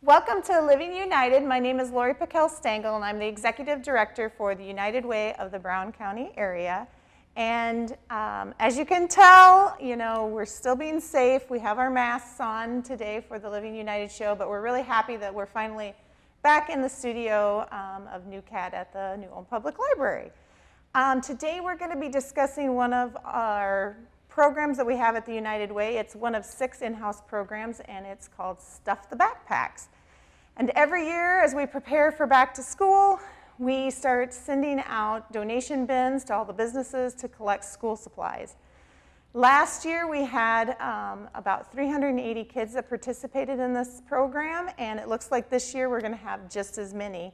Welcome to Living United. My name is Lori Pickell-Stengel, and I'm the Executive Director for the United Way of the Brown County area. And as you can tell, we're still being safe. We have our masks on today for the Living United show, but we're really happy that we're finally back in the studio of NewCat at the New Ulm Public Library. Today we're going to be discussing one of our programs that we have at the United Way. It's one of 6 in-house programs, and it's called Stuff the Backpacks. And every year as we prepare for back to school, we start sending out donation bins to all the businesses to collect school supplies. Last year we had about 380 kids that participated in this program, and it looks like this year we're going to have just as many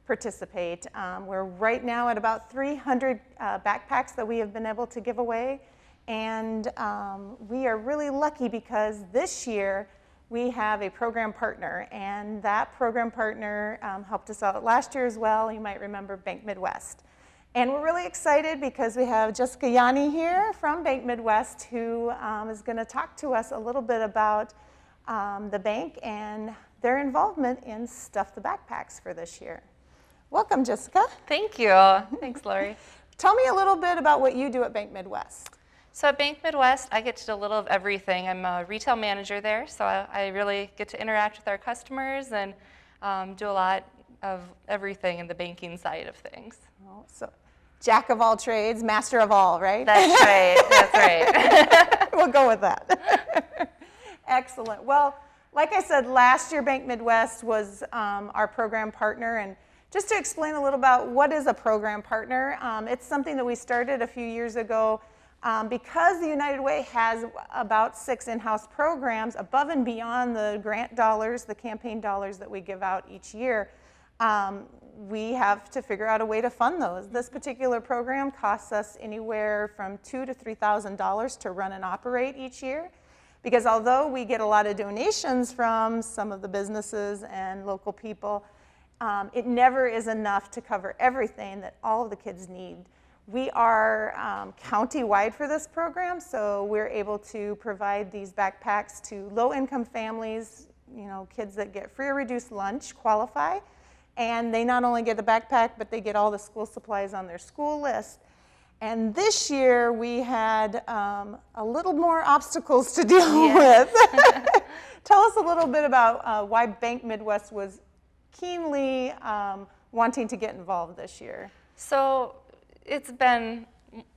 participate. We're right now at about 300 backpacks that we have been able to give away, and we are really lucky because this year we have a program partner, and that program partner helped us out last year as well. You might remember Bank Midwest. And we're really excited because we have Jessica Yanni here from Bank Midwest who is going to talk to us a little bit about the bank and their involvement in Stuff the Backpacks for this year. Welcome, Jessica. Thank you. Thanks, Lori. Tell me a little bit about what you do at Bank Midwest. So at Bank Midwest, I get to do a little of everything. I'm a retail manager there, so I really get to interact with our customers and do a lot of everything in the banking side of things. Oh, so jack of all trades, master of all, right? That's right. That's right. We'll go with that. Excellent. Well, like I said, last year Bank Midwest was our program partner, and just to explain a little about what is a program partner, it's something that we started a few years ago. Because the United Way has about 6 in-house programs above and beyond the grant dollars, the campaign dollars that we give out each year, we have to figure out a way to fund those. This particular program costs us anywhere from $2,000 to $3,000 to run and operate each year. Because although we get a lot of donations from some of the businesses and local people, it never is enough to cover everything that all of the kids need. We are county-wide for this program, so we're able to provide these backpacks to low-income families, kids that get free or reduced lunch qualify, and they not only get the backpack, but they get all the school supplies on their school list. And this year we had a little more obstacles to deal with. Tell us a little bit about why Bank Midwest was keenly wanting to get involved this year. So it's been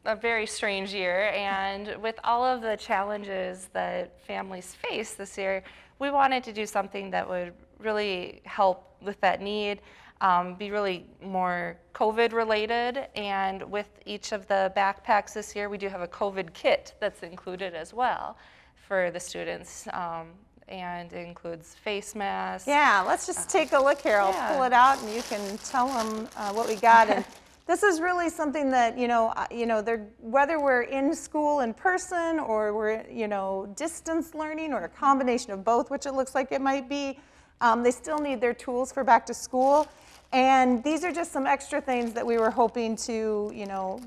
a very strange year, and with all of the challenges that families face this year, we wanted to do something that would really help with that need, be really more COVID related, and with each of the backpacks this year, we do have a COVID kit that's included as well for the students, and it includes face masks. Yeah, let's just take a look here. I'll pull it out and you can tell them what we got. And this is really something that, whether we're in school in person or we're, distance learning or a combination of both, which it looks like it might be, they still need their tools for back to school. And these are just some extra things that we were hoping to,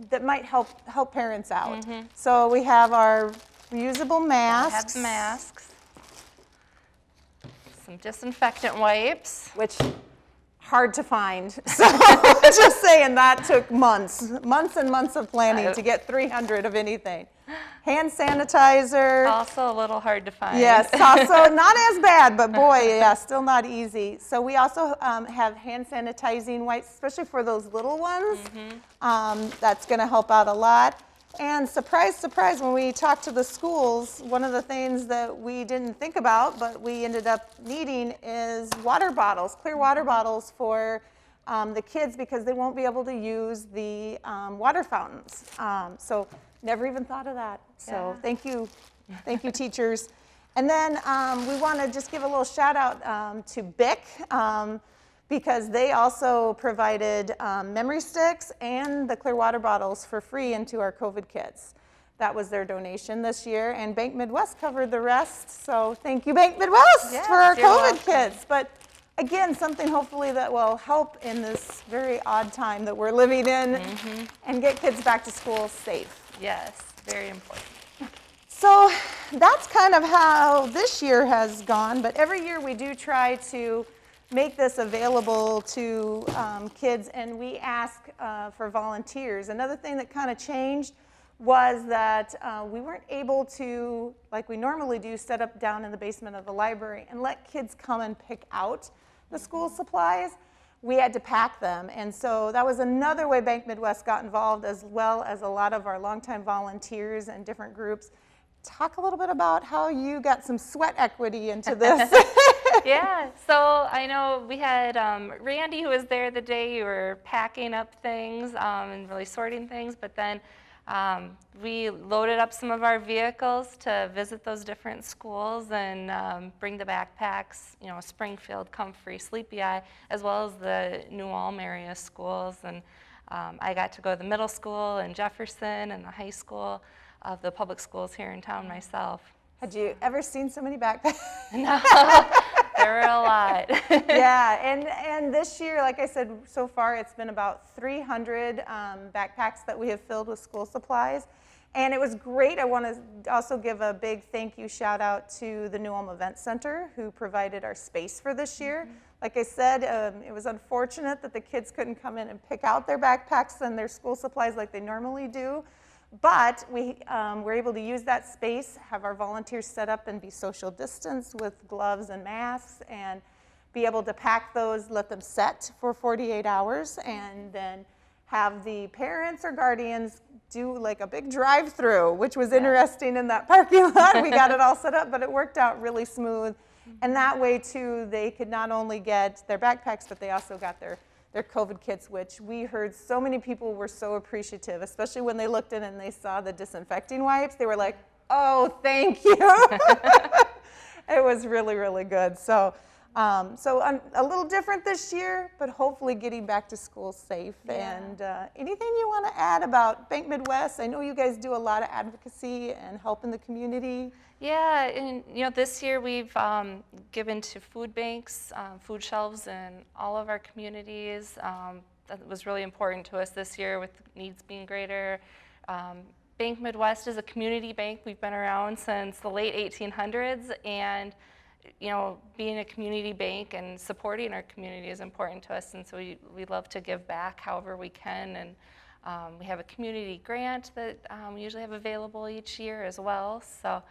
that might help parents out. Mm-hmm. So we have our reusable masks. We have masks. Some disinfectant wipes. Which hard to find. So just saying that took months and months of planning to get 300 of anything. Hand sanitizer. Also a little hard to find. Yes, also not as bad, but boy, yeah, still not easy. So we also have hand sanitizing wipes, especially for those little ones. Mm-hmm. That's going to help out a lot. And surprise, surprise, when we talked to the schools, one of the things that we didn't think about, but we ended up needing is water bottles, clear water bottles for the kids because they won't be able to use the water fountains. So never even thought of that. So thank you teachers. And then we want to just give a little shout out to BIC. Because they also provided memory sticks and the clear water bottles for free into our COVID kits. That was their donation this year, and Bank Midwest covered the rest. So thank you, Bank Midwest, Yes, for our you're COVID welcome. kits. But again, something hopefully that will help in this very odd time that we're living in and get kids back to school safe. Yes, very important. So that's kind of how this year has gone, but every year we do try to make this available to kids, and we ask for volunteers. Another thing that kind of changed was that we weren't able to, like we normally do, set up down in the basement of the library and let kids come and pick out the school supplies. We had to pack them, and so that was another way Bank Midwest got involved, as well as a lot of our longtime volunteers and different groups. Talk a little bit about how you got some sweat equity into this. Yeah, so I know we had Randy who was there the day you were packing up things and really sorting things, but then we loaded up some of our vehicles to visit those different schools and bring the backpacks, you know, Springfield, Comfrey, Sleepy Eye, as well as the New Ulm area schools. And I got to go to the middle school in Jefferson and the high school of the public schools here in town myself. Had you ever seen so many backpacks? No, there were a lot. Yeah, and this year, like I said, so far it's been about 300 backpacks that we have filled with school supplies. And it was great. I want to also give a big thank you shout out to the New Ulm Event Center, who provided our space for this year. Like I said, it was unfortunate that the kids couldn't come in and pick out their backpacks and their school supplies like they normally do. But we were able to use that space, have our volunteers set up and be social distance with gloves and masks, and be able to pack those, let them set for 48 hours, and then have the parents or guardians do like a big drive-through, which was interesting in that parking lot. We got it all set up, but it worked out really smooth. And that way, too, they could not only get their backpacks, but they also got their COVID kits, which we heard so many people were so appreciative, especially when they looked in and they saw the disinfecting wipes. They were like, oh, thank you. It was really, really good. So a little different this year, but hopefully getting back to school safe. Yeah. And anything you want to add about Bank Midwest? I know you guys do a lot of advocacy and help in the community. Yeah, and you know, this year we've given to food banks, food shelves in all of our communities. That was really important to us this year with needs being greater. Bank Midwest is a community bank. We've been around since the late 1800s, and you know, being a community bank and supporting our community is important to us, and so we love to give back however we can. And we have a community grant that we usually have available each year as well. So.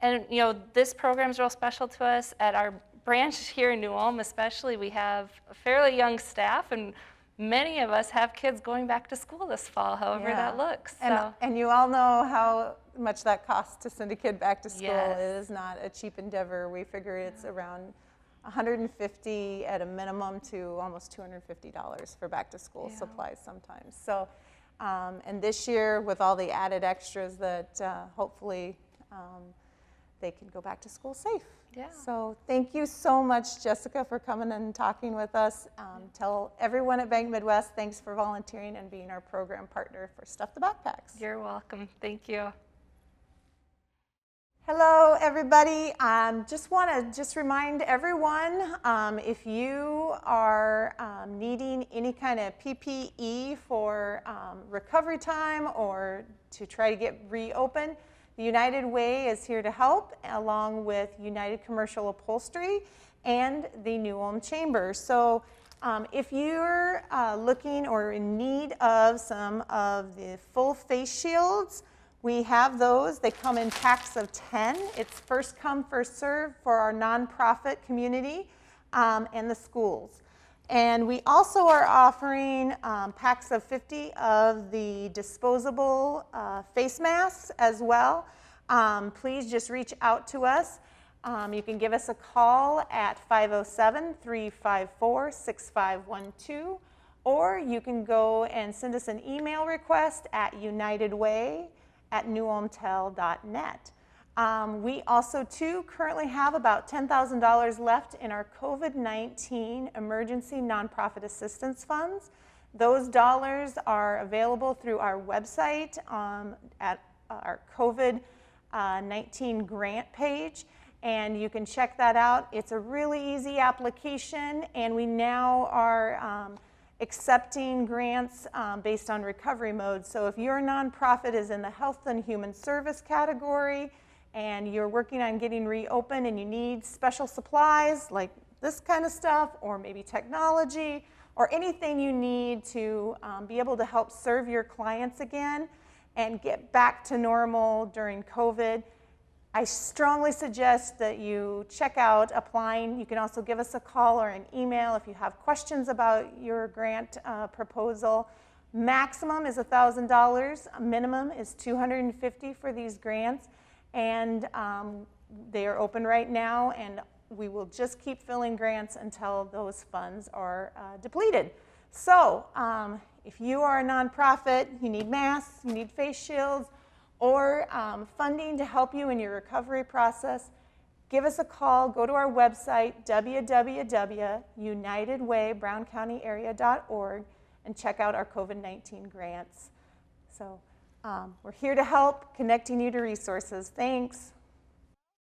And you know, this program is real special to us. At our branch here in New Ulm especially, we have a fairly young staff, and many of us have kids going back to school this fall, however that looks. And you all know how much that costs to send a kid back to school. Yes. It is not a cheap endeavor. We figure it's around $150 at a minimum to almost $250 for back to school supplies sometimes. So, and this year with all the added extras that hopefully they can go back to school safe. Yeah. So thank you so much, Jessica, for coming and talking with us. Tell everyone at Bank Midwest, thanks for volunteering and being our program partner for Stuff the Backpacks. You're welcome. Thank you. Hello, everybody. Just want to remind everyone, if you are needing any kind of PPE for recovery time or to try to get reopened, the United Way is here to help, along with United Commercial Upholstery and the New Ulm Chamber. So if you're looking or in need of some of the full face shields, we have those. They come in packs of 10. It's first come, first serve for our nonprofit community and the schools. And we also are offering packs of 50 of the disposable face masks as well. Please just reach out to us. You can give us a call at 507-354-6512, or you can go and send us an email request at unitedway@newulmtel.net. We also, too, currently have about $10,000 left in our COVID-19 emergency nonprofit assistance funds. Those dollars are available through our website at our COVID-19 grant page, and you can check that out. It's a really easy application, and we now are accepting grants based on recovery mode. So if your nonprofit is in the health and human service category and you're working on getting reopened and you need special supplies like this kind of stuff, or maybe technology, or anything you need to be able to help serve your clients again and get back to normal during COVID, I strongly suggest that you check out applying. You can also give us a call or an email if you have questions about your grant proposal. Maximum is $1,000, minimum is $250 for these grants, and they are open right now, and we will just keep filling grants until those funds are depleted. So if you are a nonprofit, you need masks, you need face shields, or funding to help you in your recovery process, give us a call. Go to our website, www.unitedwaybrowncountyarea.org, and check out our COVID-19 grants. So we're here to help, connecting you to resources. Thanks.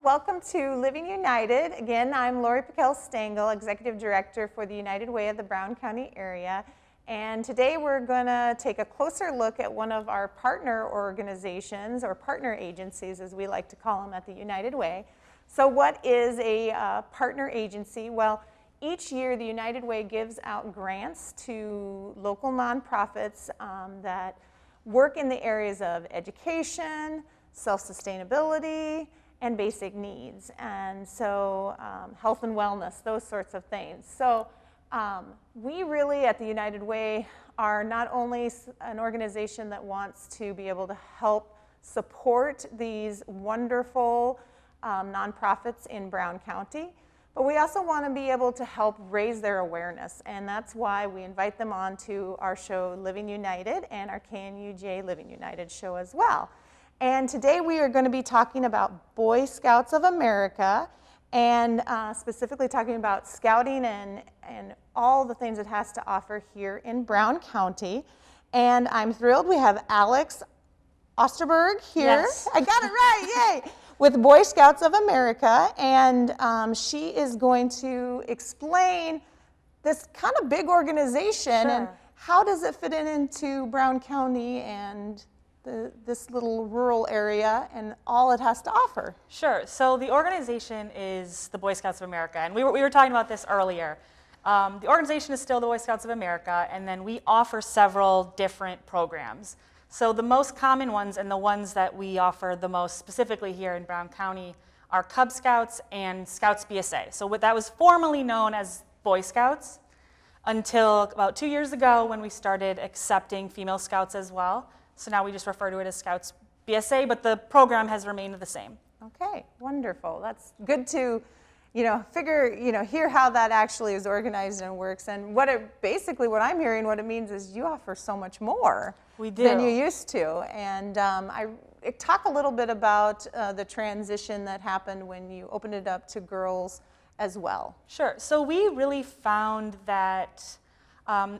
Welcome to Living United. Again, I'm Lori Pickell Stengel, Executive Director for the United Way of the Brown County area. And today we're going to take a closer look at one of our partner organizations, or partner agencies as we like to call them at the United Way. So what is a partner agency? Well, each year the United Way gives out grants to local nonprofits that work in the areas of education, self-sustainability, and basic needs. And so health and wellness, those sorts of things. So we really at the United Way are not only an organization that wants to be able to help support these wonderful nonprofits in Brown County, but we also want to be able to help raise their awareness, and that's why we invite them on to our show Living United and our KNUJ Living United show as well. And today we are going to be talking about Boy Scouts of America, and specifically talking about scouting and all the things it has to offer here in Brown County. And I'm thrilled we have Alex Osterberg here. Yes. I got it right, yay! With Boy Scouts of America, and she is going to explain this kind of big organization and how does it fit into Brown County and this little rural area and all it has to offer. Sure. So the organization is the Boy Scouts of America, and we were talking about this earlier. The organization is still the Boy Scouts of America, and then we offer several different programs. So the most common ones, and the ones that we offer the most specifically here in Brown County, are Cub Scouts and Scouts BSA. So that was formerly known as Boy Scouts until about 2 years ago when we started accepting female scouts as well. So now we just refer to it as Scouts BSA, but the program has remained the same. Okay, wonderful. That's good to, hear how that actually is organized and works. And basically what I'm hearing, what it means is you offer so much more than you used to. And talk a little bit about the transition that happened when you opened it up to girls as well. Sure. So we really found that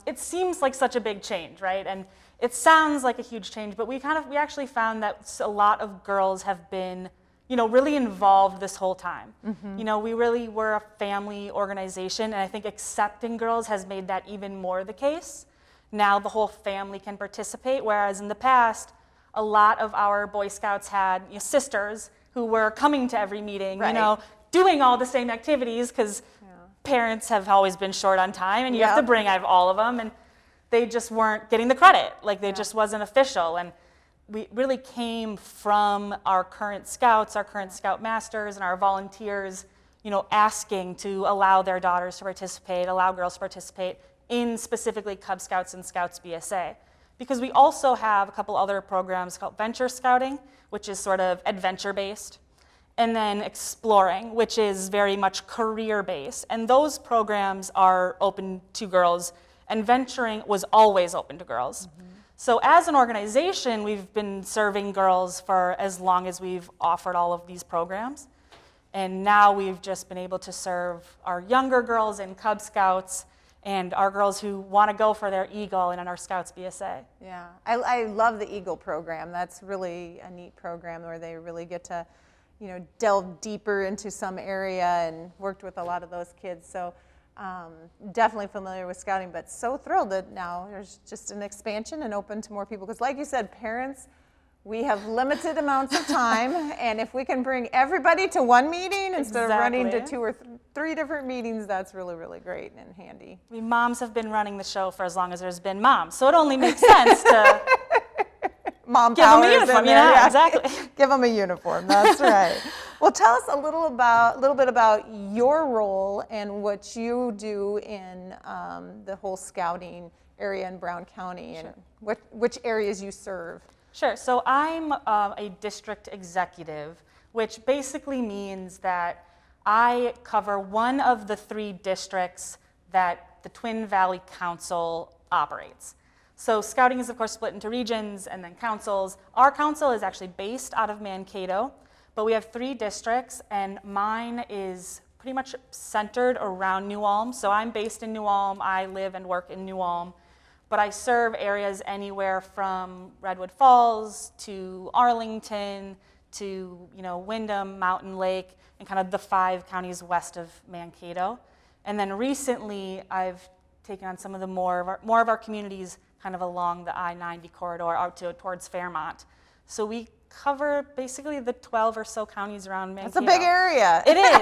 it seems like such a big change, right? And it sounds like a huge change, but we actually found that a lot of girls have been, really involved this whole time. Mm-hmm. We really were a family organization, and I think accepting girls has made that even more the case. Now the whole family can participate, whereas in the past, a lot of our Boy Scouts had sisters who were coming to every meeting, right. Doing all the same activities because parents have always been short on time, and you have to bring all of them, and they just weren't getting the credit, they just wasn't official. And we really came from our current scouts, our current scout masters, and our volunteers, asking to allow their daughters to participate, allow girls to participate in specifically Cub Scouts and Scouts BSA. Because we also have a couple other programs called Venture Scouting, which is sort of adventure-based, and then Exploring, which is very much career-based. And those programs are open to girls, and Venturing was always open to girls. Mm-hmm. So as an organization, we've been serving girls for as long as we've offered all of these programs. And now we've just been able to serve our younger girls in Cub Scouts and our girls who want to go for their Eagle and in our Scouts BSA. Yeah, I love the Eagle program. That's really a neat program where they really get to, delve deeper into some area, and worked with a lot of those kids. So definitely familiar with scouting, but so thrilled that now there's just an expansion and open to more people. Because like you said, parents, we have limited amounts of time, and if we can bring everybody to one meeting instead of running to Exactly. 2 or 3 different meetings, that's really, really great and handy. I mean, moms have been running the show for as long as there's been moms, so it only makes sense to Mom give them a powers in uniform. there, Yeah, exactly. Give them a uniform. That's right. Well, tell us a little bit about your role and what you do in the whole scouting area in Brown County, and which areas you serve. Sure. So I'm a district executive, which basically means that I cover one of the 3 districts that the Twin Valley Council operates. So scouting is, of course, split into regions and then councils. Our council is actually based out of Mankato, but we have 3 districts, and mine is pretty much centered around New Ulm. So I'm based in New Ulm. I live and work in New Ulm. But I serve areas anywhere from Redwood Falls to Arlington to Windham, Mountain Lake, and kind of the 5 counties west of Mankato. And then recently, I've taken on some of the more of our communities kind of along the I-90 corridor out towards Fairmont. So we cover basically the 12 or so counties around Mankato. It's a big area. It is.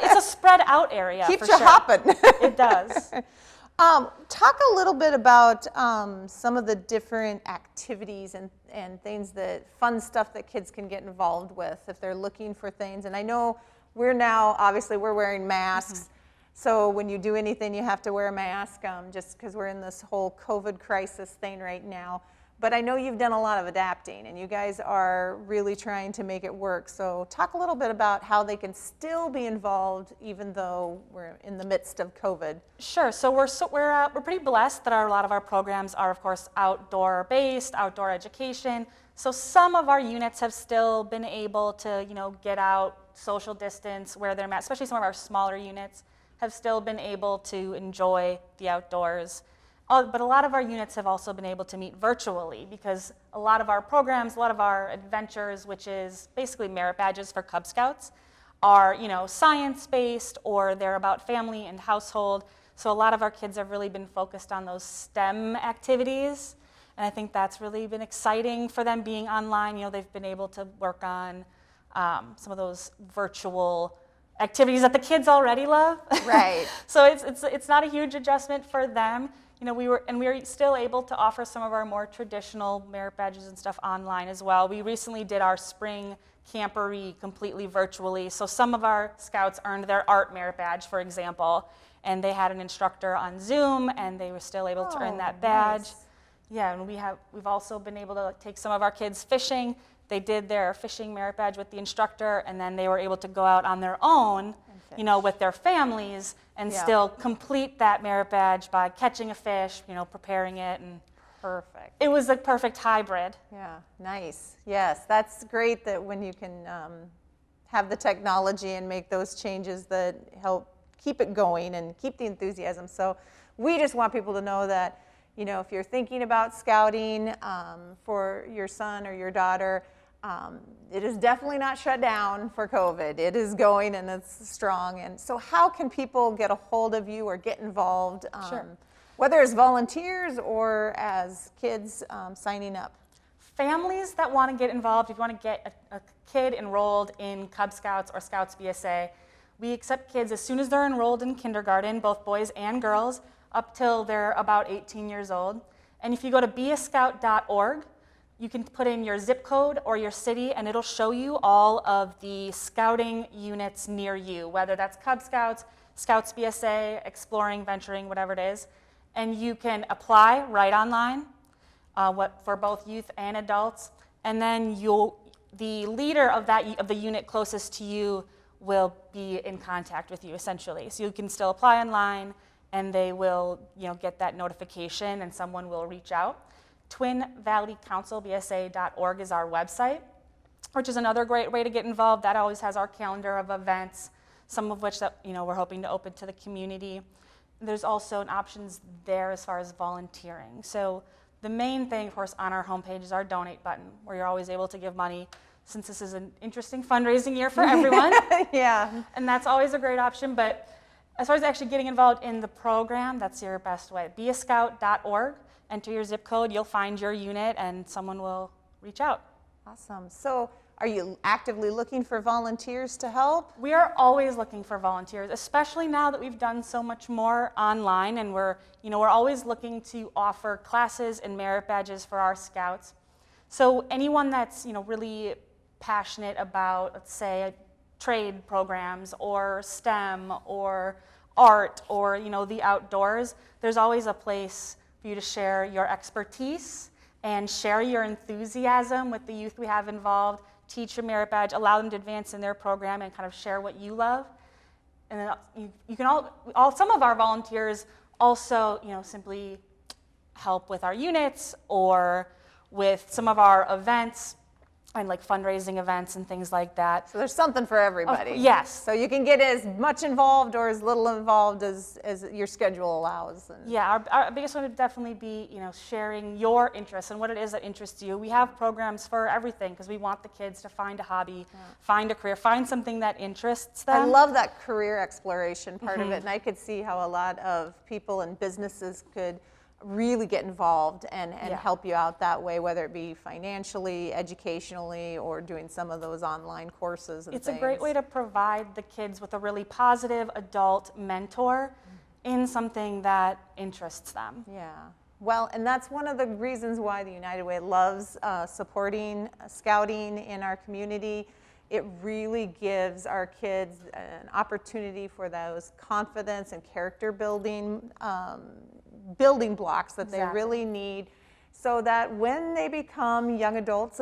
It's a spread out area. Keeps for you sure. hopping. It does. Talk a little bit about some of the different activities and things fun stuff that kids can get involved with if they're looking for things. And I know obviously we're wearing masks. So when you do anything, you have to wear a mask just because we're in this whole COVID crisis thing right now. But I know you've done a lot of adapting, and you guys are really trying to make it work. So talk a little bit about how they can still be involved even though we're in the midst of COVID. Sure. So we're pretty blessed that a lot of our programs are, of course, outdoor based, outdoor education. So some of our units have still been able to, get out, social distance, wear their masks. Especially some of our smaller units have still been able to enjoy the outdoors. But a lot of our units have also been able to meet virtually, because a lot of our programs, a lot of our adventures, which is basically merit badges for Cub Scouts, are science-based, or they're about family and household. So a lot of our kids have really been focused on those STEM activities, and I think that's really been exciting for them being online. They've been able to work on some of those virtual activities that the kids already love. Right. So it's not a huge adjustment for them. We were still able to offer some of our more traditional merit badges and stuff online as well. We recently did our spring camporee completely virtually. So some of our scouts earned their art merit badge, for example, and they had an instructor on Zoom, and they were still able to earn that badge. Nice. Yeah, and we've also been able to take some of our kids fishing. They did their fishing merit badge with the instructor, and then they were able to go out on their own, with their families, and still complete that merit badge by catching a fish, preparing it. And Perfect. it was a perfect hybrid. Yeah, nice. Yes, that's great that when you can have the technology and make those changes that help keep it going and keep the enthusiasm. So we just want people to know that, if you're thinking about scouting for your son or your daughter, it is definitely not shut down for COVID. It is going, and it's strong. And so how can people get a hold of you or get involved, Sure. whether as volunteers or as kids signing up? Families that want to get involved, if you want to get a kid enrolled in Cub Scouts or Scouts BSA, we accept kids as soon as they're enrolled in kindergarten, both boys and girls, up till they're about 18 years old. And if you go to beascout.org, you can put in your zip code or your city, and it'll show you all of the scouting units near you, whether that's Cub Scouts, Scouts BSA, Exploring, Venturing, whatever it is. And you can apply right online for both youth and adults. And then the leader of the unit closest to you will be in contact with you, essentially. So you can still apply online, and they will get that notification, and someone will reach out. TwinValleyCouncilBSA.org is our website, which is another great way to get involved. That always has our calendar of events, some of which that we're hoping to open to the community. there's also an options there as far as volunteering. So the main thing, of course, on our homepage is our donate button, where you're always able to give money, since this is an interesting fundraising year for everyone. Yeah. And that's always a great option. But as far as actually getting involved in the program, that's your best way. Beascout.org, enter your zip code, you'll find your unit, and someone will reach out. Awesome. So are you actively looking for volunteers to help? We are always looking for volunteers, especially now that we've done so much more online, and we're always looking to offer classes and merit badges for our scouts. So anyone that's really passionate about, let's say, trade programs or STEM or art or the outdoors, there's always a place for you to share your expertise and share your enthusiasm with the youth we have involved. Teach your merit badge, allow them to advance in their program and kind of share what you love. And then you can some of our volunteers also, simply help with our units or with some of our events and like fundraising events and things like that. So there's something for everybody. Yes. So you can get as much involved or as little involved as your schedule allows. Yeah, our biggest one would definitely be, sharing your interests and what it is that interests you. We have programs for everything because we want the kids to find a hobby, find a career, find something that interests them. I love that career exploration part of it, and I could see how a lot of people and businesses could really get involved and help you out that way, whether it be financially, educationally, or doing some of those online courses and It's things. a great way to provide the kids with a really positive adult mentor in something that interests them. Yeah. Well, and that's one of the reasons why the United Way loves supporting scouting in our community. It really gives our kids an opportunity for those confidence and character building blocks that they really need, so that when they become young adults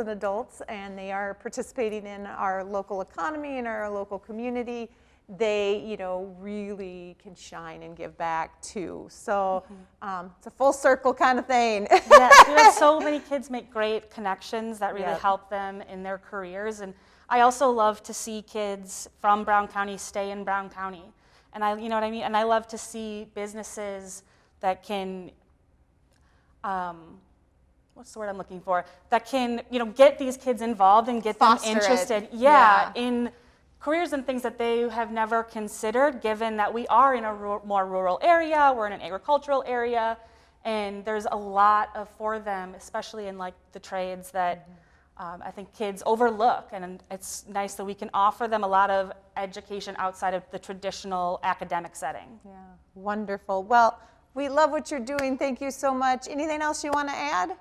and they are participating in our local economy and our local community, they really can shine and give back too. So it's a full circle kind of thing. Yes, we have so many kids make great connections that really Yep. help them in their careers. And I also love to see kids from Brown County stay in Brown County. And you know what I mean? And I love to see businesses that can, what's the word I'm looking for? That can, get these kids involved and get Foster them it. interested. Yeah. In careers and things that they have never considered, given that we are in a more rural area, we're in an agricultural area, and there's a lot for them, especially in like the trades that I think kids overlook. And it's nice that we can offer them a lot of education outside of the traditional academic setting. Yeah, wonderful. Well, we love what you're doing. Thank you so much. Anything else you want to add?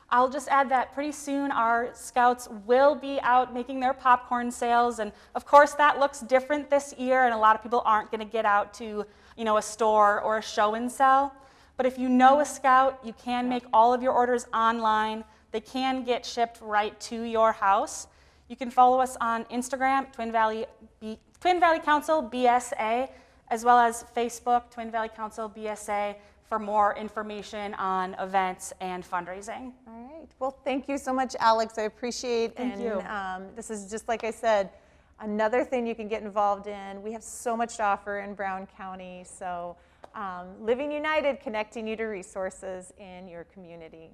I'll just add that pretty soon our scouts will be out making their popcorn sales. And of course that looks different this year, and a lot of people aren't going to get out to a store or a show and sell. But if you know a scout, you can make all of your orders online. They can get shipped right to your house. You can follow us on Instagram, Twin Valley Council BSA, as well as Facebook, Twin Valley Council BSA, for more information on events and fundraising. All right. Well, thank you so much, Alex. I appreciate Thank you. This is just like I said, another thing you can get involved in. We have so much to offer in Brown County. So Living United, connecting you to resources in your community.